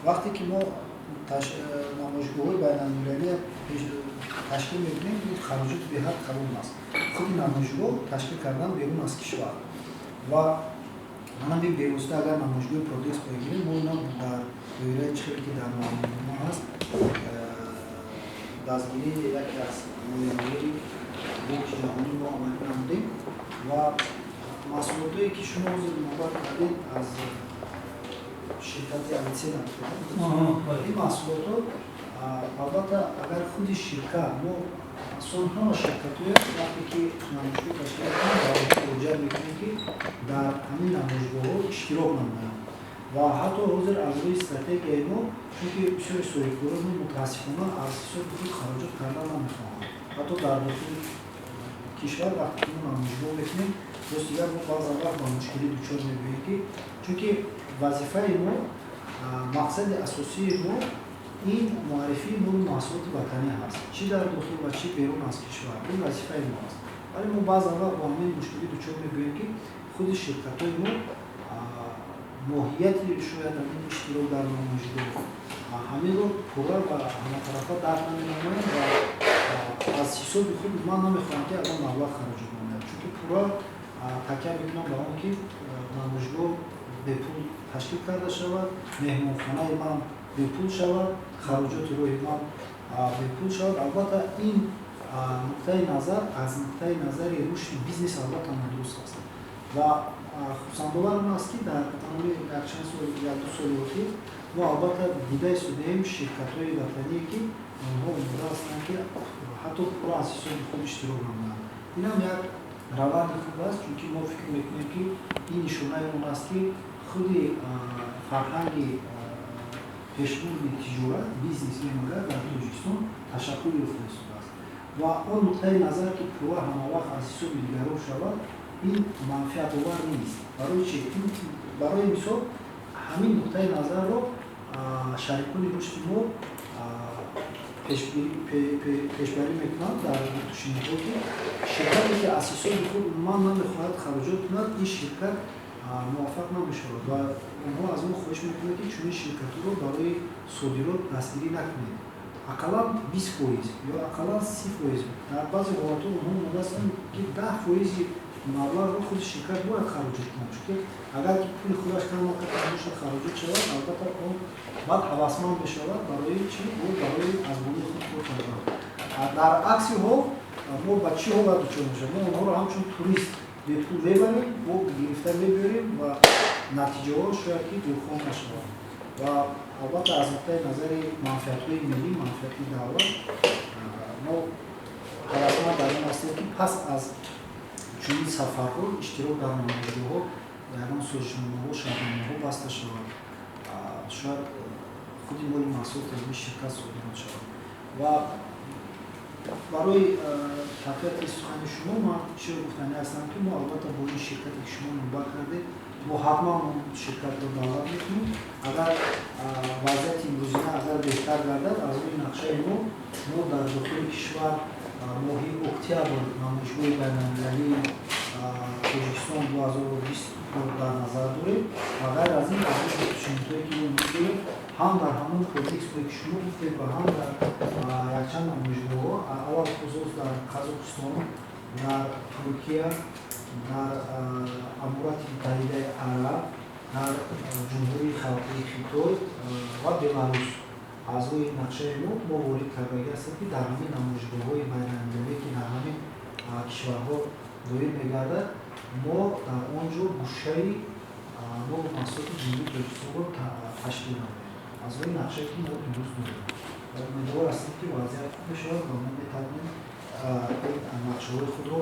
وقتی که ما نمایشگاه‌های بین‌المللی تشکیل می‌کنیم خراجات به هر قانون است. خود نمایشگاه تشکیل کردن بیرون از کشور و همین بی‌واسطه اگر نمایشگاه پرودکس بگیریم ما اینا در دوره چیزی که در ما هست دستگیری یکی از مهم‌ترین بخش جهانی ما آماده نمودیم و محصولاتی که شما نوبت کردید از شرکت اویتسین این محصولات البته اگر خود شرکت ما همه شرکت‌های وقتی که نمایشگاه تشکیل کنیم برای توجه می‌کنیم که در همین نمایشگاه‌ها اشتراک نمایند و حتی حاضر از روی استراتژی ما چون که بسیار سوریک‌داران متاسفانه از حساب خود خراجات کردن نمی‌خواهند حتی در داخل کشور وقتی که ما نمایشگاه می‌کنیم باز دیگر ما بعض وقت با مشکلی دچار می‌شویم که چون که وظیفه ما مقصد اساسی ما این معرفی نوع محصولات وطنی هست چی در داخل و چی بیرون از کشور این وظیفه ما است ولی ما بعض وقت با همین مشکلی دچار می‌شویم که خود شرکت‌های ما ماهیت شاید همین اشتراک در نمایشگاه همین رو پورا و همه‌طرفه درک نمی‌نمایند و از حساب خود من نمی‌خواهم که الان مبلغ خراجات کنم چون که پورا تکیه می‌کنم به اون که نمایشگاه به پول تشکیل کرده شود مهمانخانه من به پول شود خراجات روی من به پول شود البته این نقطه نظر از نقطه نظر رشد بیزنس البته درست است و خصوصا باورم است که در تمام چند سال یا دو سال اخیر ما البته دیده شدیم شرکت‌های وطنی که آنها امیده هستند که حتی پورا از حساب خود اشتراک نمایند این هم یک روند خوب است چون که ما فکر می‌کنیم که این نشانه اون است که خود فرهنگ پیشبرد تجارت بیزنس می‌ماند در تاجیکستان تشکل یافته است و آن نقطه نظر که پورا همه وقت از حساب دیگران شود این منفعت آور نیست برای چی برای مثال همین نقطه نظر رو شریکان رشد ما پیشبری میکنند در شنیدگاه که شرکتی که از حساب خود من نمیخواهد خراجات کند این شرکت موفق نمیشود و اونها از اون خواهش میکنند که چنین شرکت رو برای صادرات دستگیری نکنید اقلا 20% یا اقلا 30% در بعضی حالات اونها اومده هستند که 10% مبلغ رو خود شرکت باید خراجات کنند چون که اگر که پول خودش کم وقت خراجات شود البته اون بعد هوسمند بشود برای چی او برای از بومی خود کردن در عکس حال ما با چی ها باید دچار میشیم ما اونها رو همچون توریست به پول ببریم و گرفته ببریم و نتیجه ها شاید که دلخواه نشود و البته از نقطه نظر منفعت‌های ملی منفعت دولت ما هوسمند در این هستیم که پس از چنین سفرها اشتراک در نمایشگاه‌ها در آن سازش‌نامه‌ها شهرنامه‌ها بسته شود شاید خود مال محصولات از این شرکت صادرات شود و برای تقویت سخن شما من چه گفتنی هستم که ما البته با این شرکتی که شما نوبت کردید ما حتما شرکت رو دعوت می‌کنیم اگر وضعیت امروزینه اگر بهتر گردد از روی نقشه ما در داخل کشور ماهی اکتبر نمایشگاه بین‌المللی تاجیکستان 2020 رو در نظر داریم و غیر از این از شنیده‌ای که ما می‌گوییم هم در همون پروژکت‌هایی که شما گفتید و هم در یکچند نمایشگاه‌ها اول خصوص در قزاقستان در ترکیه در امارات متحده عرب در جمهوری خلقی خیتای و بلاروس از روی نقشه ما وارد کرده است که در همین نمایشگاه‌های بین‌المللی که در همین کشورها دایر می‌گردد ما در آنجا گوشه‌ای نوع محصولات ملی تاجیکستان رو تشکیل نماییم از روی نقشه که ما درست داریم و امیدوار هستیم که وضعیت خوب بشود و ما بتوانیم این نقشه‌های خود را